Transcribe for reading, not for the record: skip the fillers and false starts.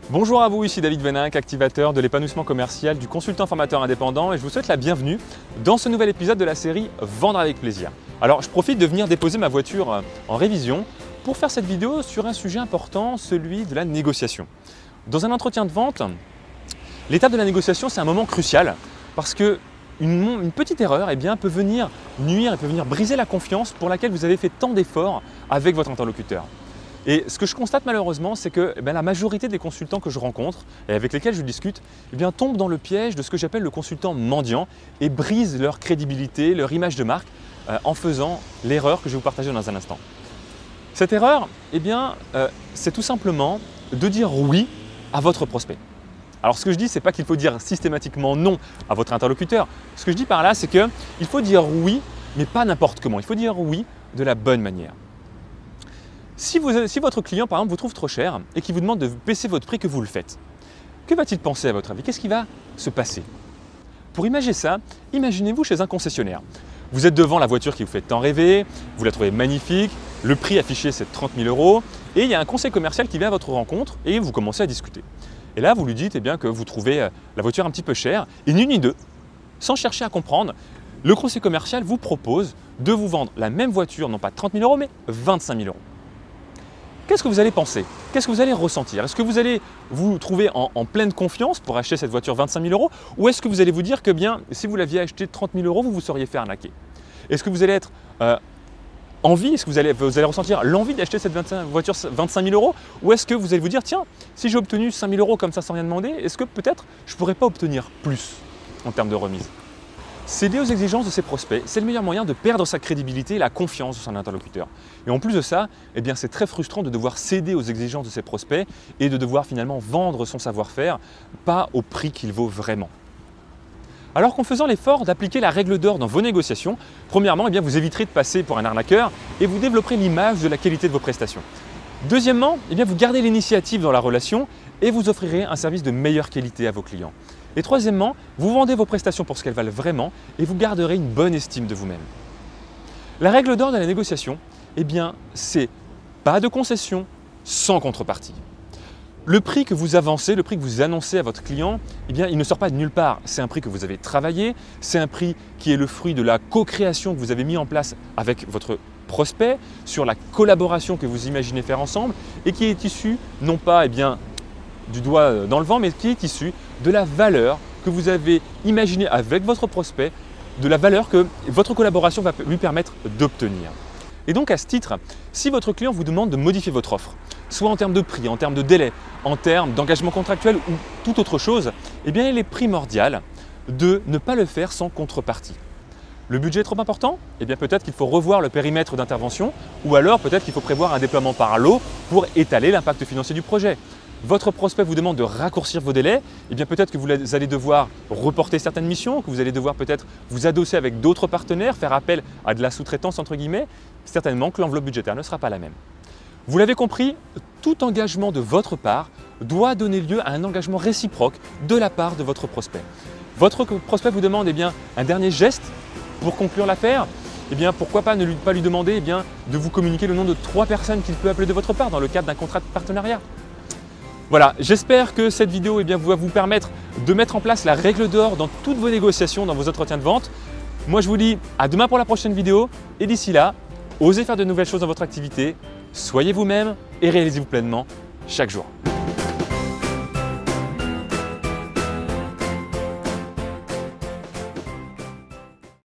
Bonjour à vous, ici David Veninck, activateur de l'épanouissement commercial du consultant formateur indépendant, et je vous souhaite la bienvenue dans ce nouvel épisode de la série Vendre avec plaisir. Alors je profite de venir déposer ma voiture en révision pour faire cette vidéo sur un sujet important, celui de la négociation. Dans un entretien de vente, l'étape de la négociation, c'est un moment crucial parce que une petite erreur peut venir nuire et peut venir briser la confiance pour laquelle vous avez fait tant d'efforts avec votre interlocuteur. Et ce que je constate malheureusement, c'est que la majorité des consultants que je rencontre et avec lesquels je discute tombent dans le piège de ce que j'appelle le consultant mendiant et brisent leur crédibilité, leur image de marque en faisant l'erreur que je vais vous partager dans un instant. Cette erreur, c'est tout simplement de dire oui à votre prospect. Alors ce que je dis, ce n'est pas qu'il faut dire systématiquement non à votre interlocuteur. Ce que je dis par là, c'est qu'il faut dire oui, mais pas n'importe comment. Il faut dire oui de la bonne manière. Si votre client, par exemple, vous trouve trop cher et qu'il vous demande de baisser votre prix, que vous le faites, que va-t-il penser à votre avis? Qu'est-ce qui va se passer? Pour imaginer ça, imaginez-vous chez un concessionnaire. Vous êtes devant la voiture qui vous fait tant rêver, vous la trouvez magnifique, le prix affiché c'est 30 000 € et il y a un conseiller commercial qui vient à votre rencontre et vous commencez à discuter. Et là, vous lui dites que vous trouvez la voiture un petit peu chère et ni une ni deux, sans chercher à comprendre, le conseiller commercial vous propose de vous vendre la même voiture, non pas 30 000 €, mais 25 000 €. Qu'est-ce que vous allez penser? Qu'est-ce que vous allez ressentir? Est-ce que vous allez vous trouver en pleine confiance pour acheter cette voiture 25 000 € ou est-ce que vous allez vous dire que si vous l'aviez acheté 30 000 €, vous vous seriez fait arnaquer? Est-ce que vous allez être est-ce que vous allez ressentir l'envie d'acheter cette voiture 25 000 € ou est-ce que vous allez vous dire tiens, si j'ai obtenu 5 000 € comme ça sans rien demander, est-ce que peut-être je ne pourrais pas obtenir plus en termes de remise? Céder aux exigences de ses prospects, c'est le meilleur moyen de perdre sa crédibilité et la confiance de son interlocuteur. Et en plus de ça, c'est très frustrant de devoir céder aux exigences de ses prospects et de devoir finalement vendre son savoir-faire, pas au prix qu'il vaut vraiment. Alors qu'en faisant l'effort d'appliquer la règle d'or dans vos négociations, premièrement, vous éviterez de passer pour un arnaqueur et vous développerez l'image de la qualité de vos prestations. Deuxièmement, vous gardez l'initiative dans la relation et vous offrirez un service de meilleure qualité à vos clients. Et troisièmement, vous vendez vos prestations pour ce qu'elles valent vraiment et vous garderez une bonne estime de vous-même. La règle d'or de la négociation, c'est pas de concession sans contrepartie. Le prix que vous avancez, le prix que vous annoncez à votre client, il ne sort pas de nulle part. C'est un prix que vous avez travaillé, c'est un prix qui est le fruit de la co-création que vous avez mis en place avec votre prospect, sur la collaboration que vous imaginez faire ensemble et qui est issue non pas du doigt dans le vent, mais qui est issue de la valeur que vous avez imaginée avec votre prospect, de la valeur que votre collaboration va lui permettre d'obtenir. Et donc à ce titre, si votre client vous demande de modifier votre offre, soit en termes de prix, en termes de délai, en termes d'engagement contractuel ou toute autre chose, il est primordial de ne pas le faire sans contrepartie. Le budget est trop important? Peut-être qu'il faut revoir le périmètre d'intervention ou alors peut-être qu'il faut prévoir un déploiement par lot pour étaler l'impact financier du projet. Votre prospect vous demande de raccourcir vos délais, peut-être que vous allez devoir reporter certaines missions, que vous allez devoir peut-être vous adosser avec d'autres partenaires, faire appel à de la sous-traitance entre guillemets, certainement que l'enveloppe budgétaire ne sera pas la même. Vous l'avez compris, tout engagement de votre part doit donner lieu à un engagement réciproque de la part de votre prospect. Votre prospect vous demande un dernier geste pour conclure l'affaire, pourquoi pas ne pas lui demander de vous communiquer le nom de 3 personnes qu'il peut appeler de votre part dans le cadre d'un contrat de partenariat. Voilà, j'espère que cette vidéo va vous permettre de mettre en place la règle d'or dans toutes vos négociations, dans vos entretiens de vente. Moi je vous dis à demain pour la prochaine vidéo et d'ici là, osez faire de nouvelles choses dans votre activité, soyez vous-même et réalisez-vous pleinement chaque jour.